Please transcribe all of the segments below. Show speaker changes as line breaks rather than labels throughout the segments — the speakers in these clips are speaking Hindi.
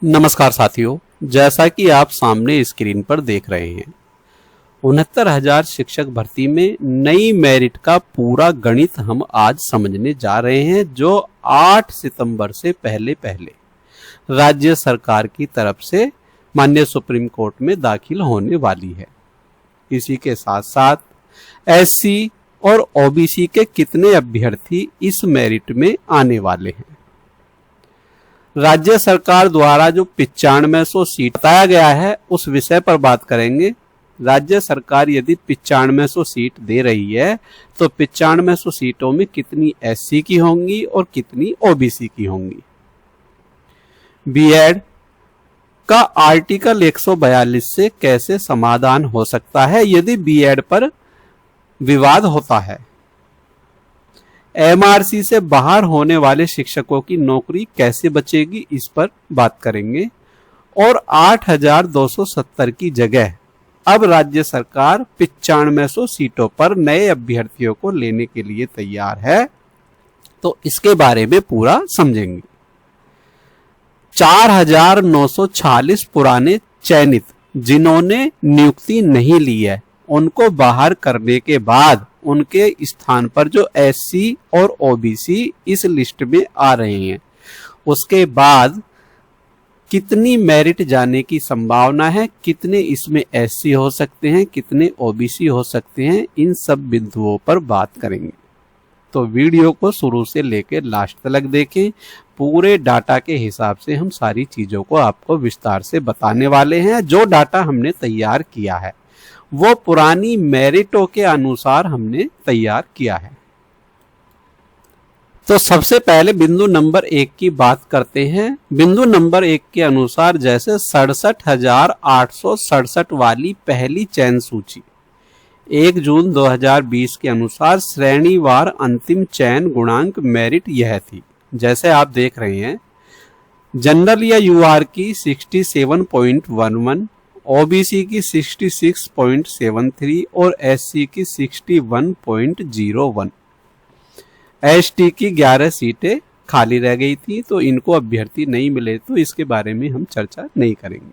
नमस्कार साथियों, जैसा कि आप सामने स्क्रीन पर देख रहे हैं, 69,000 शिक्षक भर्ती में नई मेरिट का पूरा गणित हम आज समझने जा रहे हैं, जो 8 सितंबर से पहले राज्य सरकार की तरफ से माननीय सुप्रीम कोर्ट में दाखिल होने वाली है। इसी के साथ साथ एससी और ओबीसी के कितने अभ्यर्थी इस मेरिट में आने वाले हैं। राज्य सरकार द्वारा जो 9500 सीट बताया गया है, उस विषय पर बात करेंगे। राज्य सरकार यदि 9500 सीट दे रही है तो 9500 सीटों में कितनी एससी की होंगी और कितनी ओबीसी की होंगी। बीएड का आर्टिकल 142 से कैसे समाधान हो सकता है यदि बीएड पर विवाद होता है। एमआरसी से बाहर होने वाले शिक्षकों की नौकरी कैसे बचेगी, इस पर बात करेंगे। और 8,270 की जगह अब राज्य सरकार 9500 सीटों पर नए अभ्यर्थियों को लेने के लिए तैयार है, तो इसके बारे में पूरा समझेंगे। 4,946 पुराने चयनित जिन्होंने नियुक्ति नहीं ली है, उनको बाहर करने के बाद उनके स्थान पर जो एससी और ओबीसी इस लिस्ट में आ रहे हैं, उसके बाद कितनी मेरिट जाने की संभावना है, कितने इसमें एससी हो सकते हैं, कितने ओबीसी हो सकते हैं, इन सब बिंदुओं पर बात करेंगे। तो वीडियो को शुरू से लेकर लास्ट तक देखें। पूरे डाटा के हिसाब से हम सारी चीजों को आपको विस्तार से बताने वाले हैं। जो डाटा हमने तैयार किया है वो पुरानी मेरिटों के अनुसार हमने तैयार किया है। तो सबसे पहले बिंदु नंबर 1 की बात करते हैं। बिंदु नंबर 1 के अनुसार जैसे 67,867 वाली पहली चयन सूची 1 जून 2020 के अनुसार श्रेणीवार अंतिम चयन गुणांक मेरिट यह थी। जैसे आप देख रहे हैं, जनरल या यूआर की 67.11, ओबीसी की 66.73 और एससी की 61.01। एसटी की 11 सीटें खाली रह गई थी, तो इनको अभ्यर्थी नहीं मिले, तो इसके बारे में हम चर्चा नहीं करेंगे।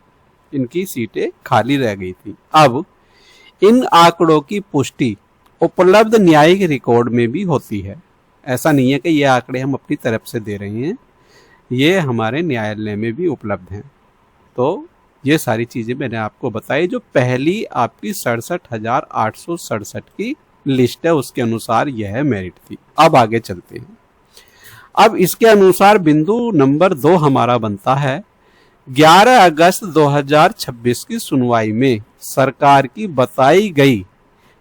इनकी सीटें खाली रह गई थी। अब इन आंकड़ों की पुष्टि उपलब्ध न्यायिक रिकॉर्ड में भी होती है। ऐसा नहीं है कि ये आंकड़े हम अपनी तरफ से दे रहे हैं, ये हमारे न्यायालय में भी उपलब्ध हैं। तो ये सारी चीजें मैंने आपको बताई। जो पहली आपकी 67,867 की लिस्ट है, उसके अनुसार यह मेरिट थी। अब आगे चलते हैं। अब इसके अनुसार बिंदु नंबर 2 हमारा बनता है 11 अगस्त 2026 की सुनवाई में सरकार की बताई गई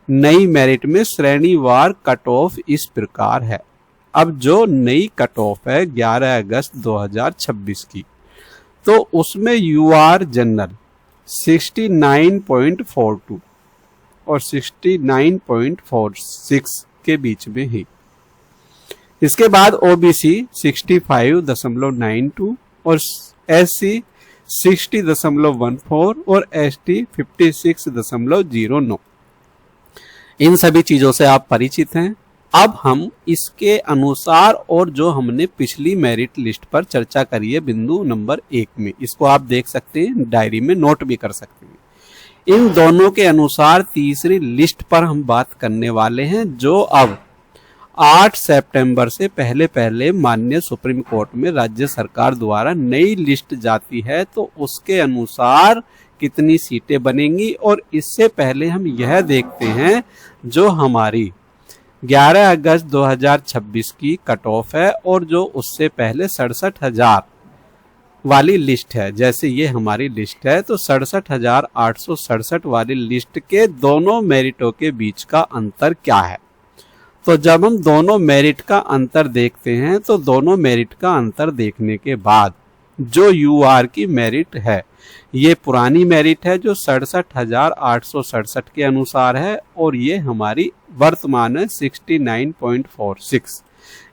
नई मेरिट में श्रेणीवार कट ऑफ इस प्रकार है। अब जो नई कट ऑफ है 11 अगस्त 2026 की, तो उसमें यूआर जनरल 69.42 और 69.46 के बीच में ही। इसके बाद ओबीसी 65.92 और एससी 60.14 और एसटी 56.09। इन सभी चीजों से आप परिचित हैं। अब हम इसके अनुसार और जो हमने पिछली मेरिट लिस्ट पर चर्चा करी है बिंदु नंबर 1 में, इसको आप देख सकते हैं, डायरी में नोट भी कर सकते हैं। इन दोनों के अनुसार तीसरी लिस्ट पर हम बात करने वाले हैं, जो अब 8 सितंबर से पहले माननीय सुप्रीम कोर्ट में राज्य सरकार द्वारा नई लिस्ट जाती है, तो उसके अनुसार कितनी सीटें बनेंगी। और इससे पहले हम यह देखते हैं, जो हमारी 11 अगस्त 2026 की कट ऑफ है और जो उससे पहले 67,000 वाली लिस्ट है, जैसे ये हमारी लिस्ट है, तो 67,867 वाली लिस्ट के दोनों मेरिटों के बीच का अंतर क्या है। तो जब हम दोनों मेरिट का अंतर देखते हैं, तो दोनों मेरिट का अंतर देखने के बाद जो यूआर की मेरिट है, ये पुरानी मेरिट है जो 67,867 के अनुसार है, और ये हमारी वर्तमान है 69.46।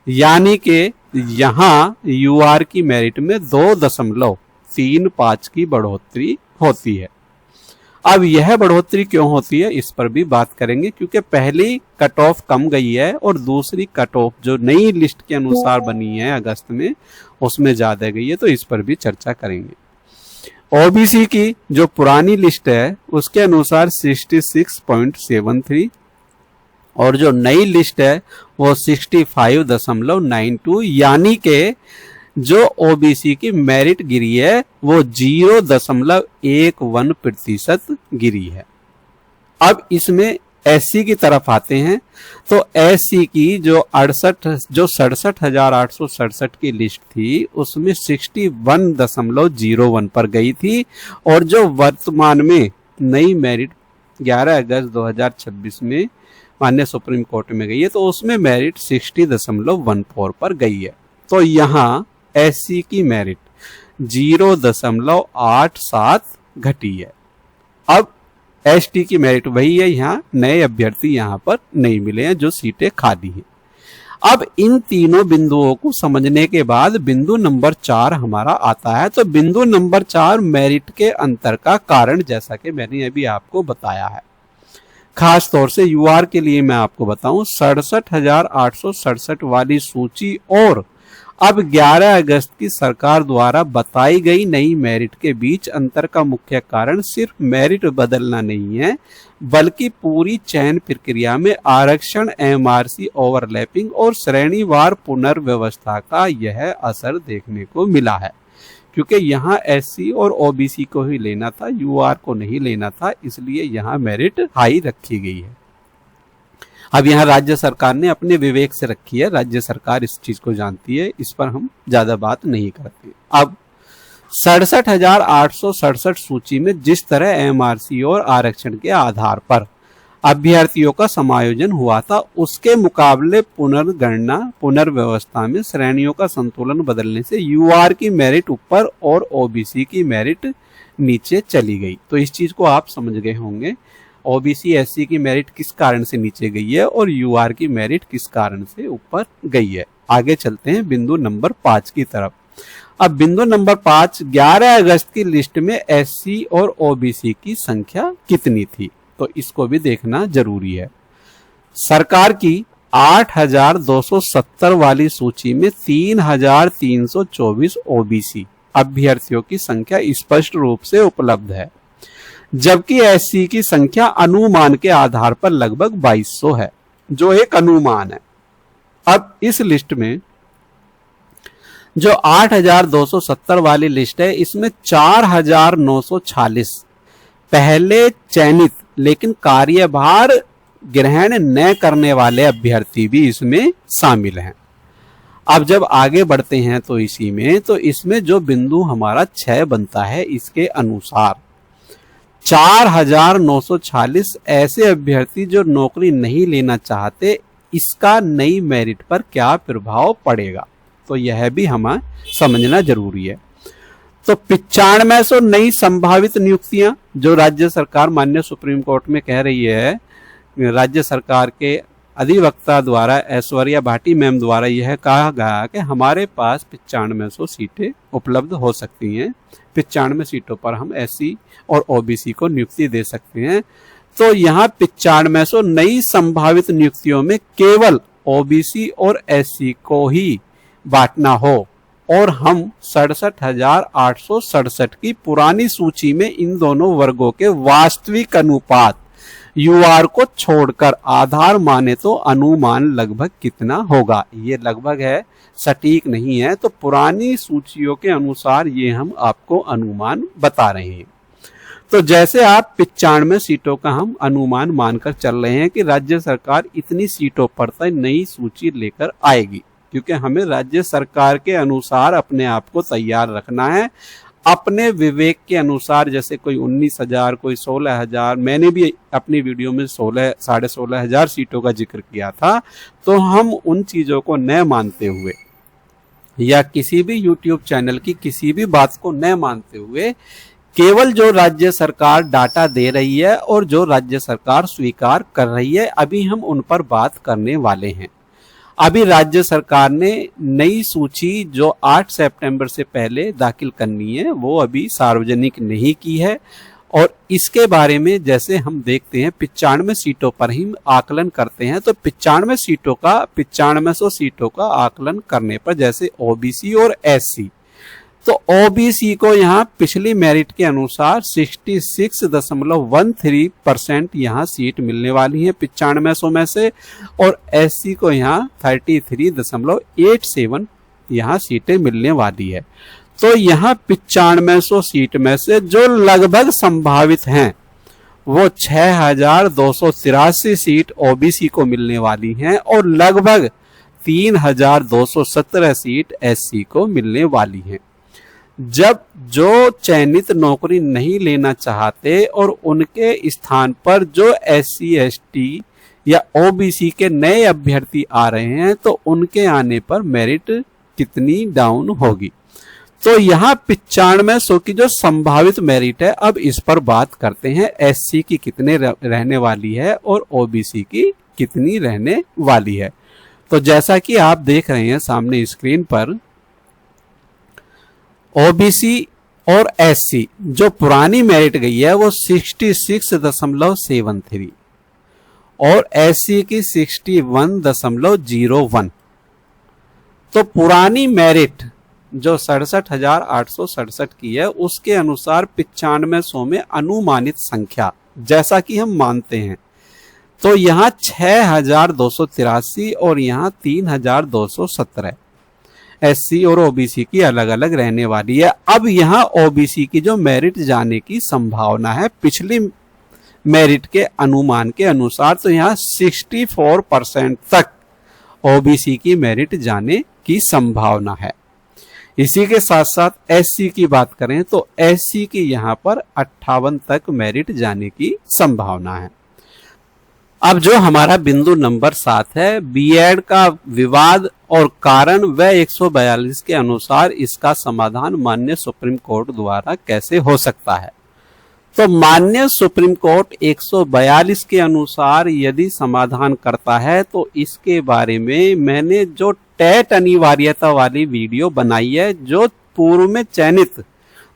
यानी कि यहाँ यूआर की मेरिट में 2.35 की बढ़ोतरी होती है। अब यह बढ़ोतरी क्यों होती है, इस पर भी बात करेंगे, क्योंकि पहली कट ऑफ कम गई है और दूसरी कट ऑफ जो नई लिस्ट के अनुसार बनी है अगस्त में, उसमें ज्यादा गई है, तो इस पर भी चर्चा करेंगे। ओबीसी की जो पुरानी लिस्ट है उसके अनुसार 66.73 और जो नई लिस्ट है वो 65.92, यानी के जो ओबीसी की मेरिट गिरी है वो 0.11% गिरी है। अब इसमें एससी की तरफ आते हैं तो एससी की जो 67,867 की लिस्ट थी उसमें 61.01 पर गई थी और जो वर्तमान में नई मेरिट 11 अगस्त 2026 में माननीय सुप्रीम कोर्ट में गई है तो उसमें मेरिट 60.14 पर गई है। तो यहाँ एससी की मेरिट 0.87 घटी है। अब एसटी की मेरिट वही है, यहाँ नए अभ्यर्थी यहाँ पर नहीं मिले हैं, जो सीटें खाली हैं। अब इन तीनों बिंदुओं को समझने के बाद बिंदु नंबर 4 हमारा आता है। तो बिंदु नंबर 4 मेरिट के अंतर का कारण, जैसा कि मैंने अभी आपको बताया है, खास तौर से यूआर के लिए मैं आपको बताऊं 67,867 वाली सूची और अब 11 अगस्त की सरकार द्वारा बताई गई नई मेरिट के बीच अंतर का मुख्य कारण सिर्फ मेरिट बदलना नहीं है, बल्कि पूरी चयन प्रक्रिया में आरक्षण, एमआरसी ओवरलैपिंग और श्रेणीवार पुनर्व्यवस्था का यह असर देखने को मिला है। क्योंकि यहाँ एससी और ओबीसी को ही लेना था, यूआर को नहीं लेना था, इसलिए यहाँ मेरिट हाई रखी गई है। अब यहाँ राज्य सरकार ने अपने विवेक से रखी है, राज्य सरकार इस चीज को जानती है, इस पर हम ज्यादा बात नहीं करते। अब 67,867 सूची में जिस तरह एमआरसी और आरक्षण के आधार पर अभ्यर्थियों का समायोजन हुआ था, उसके मुकाबले पुनर्गणना पुनर्व्यवस्था में श्रेणियों का संतुलन बदलने से यूआर की मेरिट ऊपर और ओबीसी की मेरिट नीचे चली गई। तो इस चीज को आप समझ गए होंगे, ओबीसी एससी की मेरिट किस कारण से नीचे गई है और यूआर की मेरिट किस कारण से ऊपर गई है। आगे चलते हैं बिंदु नंबर 5 की तरफ। अब बिंदु नंबर 5, 11 अगस्त की लिस्ट में एससी और ओबीसी की संख्या कितनी थी, तो इसको भी देखना जरूरी है। सरकार की 8,270 वाली सूची में 3,324 ओबीसी अभ्यर्थियों की संख्या स्पष्ट रूप से उपलब्ध है, जबकि एससी की संख्या अनुमान के आधार पर लगभग 2200 है, जो एक अनुमान है। अब इस लिस्ट में जो 8,270 वाली लिस्ट है, इसमें 4,946 पहले चयनित लेकिन कार्यभार ग्रहण न करने वाले अभ्यर्थी भी इसमें शामिल हैं। अब जब आगे बढ़ते हैं तो इसमें जो बिंदु हमारा 6 बनता है, इसके अनुसार 4,946 ऐसे अभ्यर्थी जो नौकरी नहीं लेना चाहते, इसका नई मेरिट पर क्या प्रभाव पड़ेगा, तो यह भी हमें समझना जरूरी है। तो 9500 नई संभावित नियुक्तियां जो राज्य सरकार माननीय सुप्रीम कोर्ट में कह रही है, राज्य सरकार के अधिवक्ता द्वारा ऐश्वर्या भाटी मैम द्वारा यह कहा गया कि हमारे पास 9500 सीटें उपलब्ध हो सकती हैं, 95 सीटों पर हम एससी और ओबीसी को नियुक्ति दे सकते हैं। तो यहाँ 9500 नई संभावित नियुक्तियों में केवल ओबीसी और एससी को ही बांटना हो और हम 67,867 की पुरानी सूची में इन दोनों वर्गों के वास्तविक अनुपात यूआर को छोड़कर आधार माने तो अनुमान लगभग कितना होगा। ये लगभग है, सटीक नहीं है, तो पुरानी सूचियों के अनुसार ये हम आपको अनुमान बता रहे हैं। तो जैसे आप 95 सीटों का हम अनुमान मानकर चल रहे हैं कि राज्य सरकार इतनी सीटों पर तय नई सूची लेकर आएगी, क्योंकि हमें राज्य सरकार के अनुसार अपने आप को तैयार रखना है, अपने विवेक के अनुसार। जैसे कोई 19,000, कोई 16,000, मैंने भी अपनी वीडियो में 16,500 सीटों का जिक्र किया था। तो हम उन चीजों को न मानते हुए या किसी भी YouTube चैनल की किसी भी बात को न मानते हुए केवल जो राज्य सरकार डाटा दे रही है और जो राज्य सरकार स्वीकार कर रही है, अभी हम उन पर बात करने वाले हैं। अभी राज्य सरकार ने नई सूची जो 8 सितंबर से पहले दाखिल करनी है वो अभी सार्वजनिक नहीं की है, और इसके बारे में जैसे हम देखते हैं 95 सीटों पर ही आकलन करते हैं। तो 9500 सीटों का आकलन करने पर जैसे ओबीसी और एससी तो ओबीसी को यहाँ पिछली मेरिट के अनुसार 66.13% यहाँ सीट मिलने वाली है 9500 में से, और एससी को यहाँ 33.87 यहाँ सीटें मिलने वाली है। तो यहाँ 9500 सीट में से जो लगभग संभावित हैं वो 6283 सीट ओबीसी को मिलने वाली हैं और लगभग 3217 सीट एससी को मिलने वाली हैं। जब जो चयनित नौकरी नहीं लेना चाहते और उनके स्थान पर जो एससी एसटी या ओबीसी के नए अभ्यर्थी आ रहे हैं तो उनके आने पर मेरिट कितनी डाउन होगी। तो यहाँ 9500 की जो संभावित मेरिट है, अब इस पर बात करते हैं एससी की कितने रहने वाली है और ओबीसी की कितनी रहने वाली है। तो जैसा कि आप देख रहे हैं सामने स्क्रीन पर, ओबीसी और एससी जो पुरानी मेरिट गई है वो 66.73 और एससी की 61.01। तो पुरानी मेरिट जो 67,867 की है उसके अनुसार 9500 में अनुमानित संख्या जैसा कि हम मानते हैं तो यहाँ 6283 और यहाँ 3217 एससी और ओबीसी की अलग अलग रहने वाली है। अब यहाँ ओबीसी की जो मेरिट जाने की संभावना है पिछली मेरिट के अनुमान के अनुसार तो यहाँ 64% तक ओबीसी की मेरिट जाने की संभावना है। इसी के साथ साथ एससी की बात करें तो एससी की यहाँ पर 58 तक मेरिट जाने की संभावना है। अब जो हमारा बिंदु नंबर 7 है, बीएड का विवाद और कारण व 142 के अनुसार इसका समाधान माननीय सुप्रीम कोर्ट द्वारा कैसे हो सकता है। तो माननीय सुप्रीम कोर्ट 142 के अनुसार यदि समाधान करता है तो इसके बारे में मैंने जो टेट अनिवार्यता वाली वीडियो बनाई है जो पूर्व में चयनित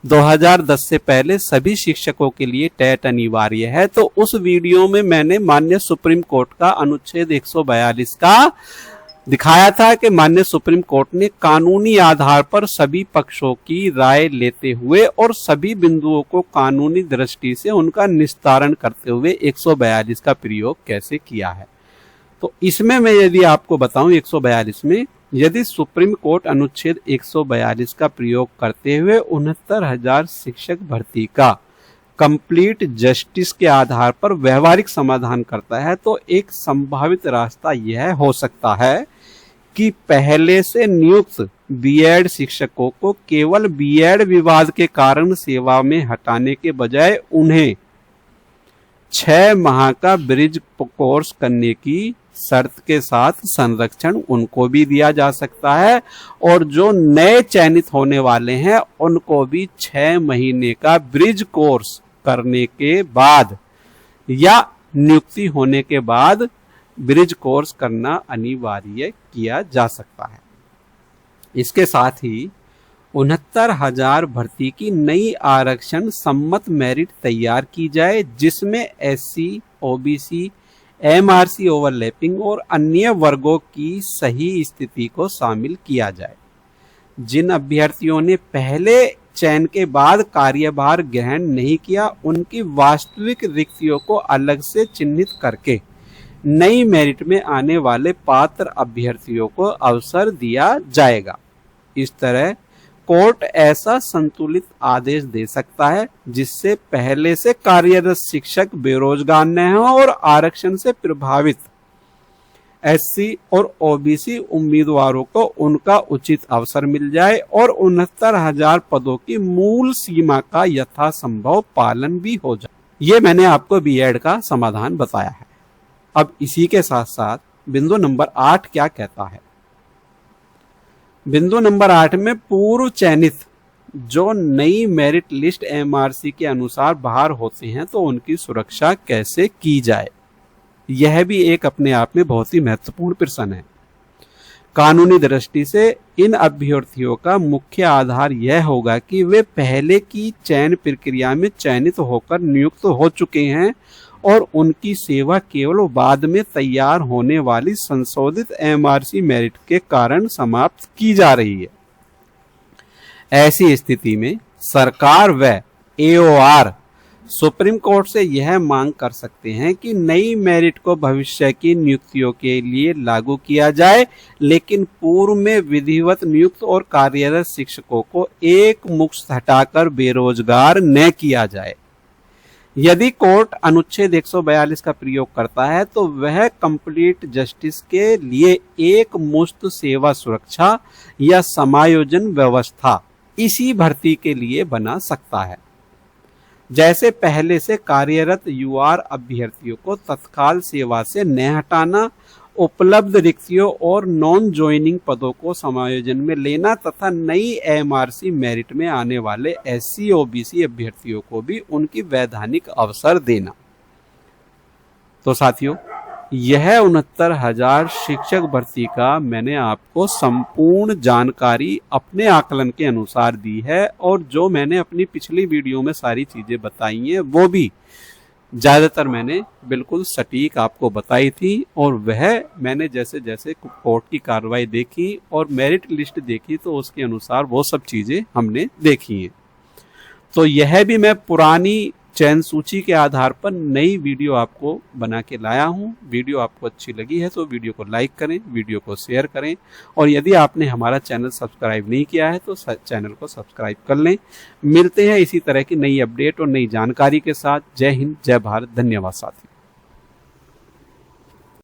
2010 से पहले सभी शिक्षकों के लिए टेट अनिवार्य है, तो उस वीडियो में मैंने माननीय सुप्रीम कोर्ट का अनुच्छेद 142 का दिखाया था कि माननीय सुप्रीम कोर्ट ने कानूनी आधार पर सभी पक्षों की राय लेते हुए और सभी बिंदुओं को कानूनी दृष्टि से उनका निस्तारण करते हुए 142 का प्रयोग कैसे किया है। तो इसमें मैं यदि आपको बताऊं 142 में यदि सुप्रीम कोर्ट अनुच्छेद 142 का प्रयोग करते हुए 69,000 शिक्षक भर्ती का कंप्लीट जस्टिस के आधार पर व्यवहारिक समाधान करता है तो एक संभावित रास्ता यह हो सकता है कि पहले से नियुक्त बीएड शिक्षकों को केवल बीएड विवाद के कारण सेवा में हटाने के बजाय उन्हें 6 माह का ब्रिज कोर्स करने की शर्त के साथ संरक्षण उनको भी दिया जा सकता है और जो नए चयनित होने वाले हैं उनको भी 6 महीने का ब्रिज कोर्स करने के बाद या नियुक्ति होने के बाद ब्रिज कोर्स करना अनिवार्य किया जा सकता है। इसके साथ ही 69,000 भर्ती की नई आरक्षण सम्मत मेरिट तैयार की जाए जिसमें एससी, ओबीसी, एमआरसी ओवरलैपिंग और अन्य वर्गों की सही स्थिति को शामिल किया जाए। जिन अभ्यर्थियों ने पहले चयन के बाद कार्यभार ग्रहण नहीं किया उनकी वास्तविक रिक्तियों को अलग से चिन्हित करके नई मेरिट में आने वाले पात्र अभ्यर्थियों को अवसर दिया जाएगा। इस तरह कोर्ट ऐसा संतुलित आदेश दे सकता है जिससे पहले से कार्यरत शिक्षक बेरोजगार न हो और आरक्षण से प्रभावित एससी और ओबीसी उम्मीदवारों को उनका उचित अवसर मिल जाए और 69,000 पदों की मूल सीमा का यथासंभव पालन भी हो जाए। ये मैंने आपको बीएड का समाधान बताया है। अब इसी के साथ साथ बिंदु नंबर 8 क्या कहता है। बिंदु नंबर 8 में पूर्व चयनित जो नई मेरिट लिस्ट एमआरसी के अनुसार बाहर होते हैं तो उनकी सुरक्षा कैसे की जाए, यह भी एक अपने आप में बहुत ही महत्वपूर्ण प्रश्न है। कानूनी दृष्टि से इन अभ्यर्थियों का मुख्य आधार यह होगा कि वे पहले की चयन प्रक्रिया में चयनित होकर नियुक्त हो चुके हैं और उनकी सेवा केवल बाद में तैयार होने वाली संशोधित एमआरसी मेरिट के कारण समाप्त की जा रही है। ऐसी स्थिति में सरकार व AOR सुप्रीम कोर्ट से यह मांग कर सकते हैं कि नई मेरिट को भविष्य की नियुक्तियों के लिए लागू किया जाए, लेकिन पूर्व में विधिवत नियुक्त और कार्यरत शिक्षकों को एक मुश्त हटाकर बेरोजगार न किया जाए। यदि कोर्ट अनुच्छेद 142 का प्रयोग करता है तो वह कंप्लीट जस्टिस के लिए एक मुश्त सेवा सुरक्षा या समायोजन व्यवस्था इसी भर्ती के लिए बना सकता है। जैसे पहले से कार्यरत UR अभ्यर्थियों को तत्काल सेवा से न हटाना, उपलब्ध रिक्तियों और नॉन ज्वाइनिंग पदों को समायोजन में लेना तथा नई MRC मेरिट में आने वाले SC OBC अभ्यर्थियों को भी उनकी वैधानिक अवसर देना। तो साथियों, यह 69,000 शिक्षक भर्ती का मैंने आपको संपूर्ण जानकारी अपने आकलन के अनुसार दी है, और जो मैंने अपनी पिछली वीडियो में सारी चीजें बताई हैं वो भी ज्यादातर मैंने बिल्कुल सटीक आपको बताई थी, और वह मैंने जैसे जैसे कोर्ट की कार्रवाई देखी और मेरिट लिस्ट देखी तो उसके अनुसार वो सब चीजें हमने देखी हैं। तो यह भी मैं पुरानी चयन सूची के आधार पर नई वीडियो आपको बना के लाया हूं। वीडियो आपको अच्छी लगी है तो वीडियो को लाइक करें, वीडियो को शेयर करें, और यदि आपने हमारा चैनल सब्सक्राइब नहीं किया है तो चैनल को सब्सक्राइब कर लें। मिलते हैं इसी तरह की नई अपडेट और नई जानकारी के साथ। जय हिंद, जय भारत, धन्यवाद साथियों।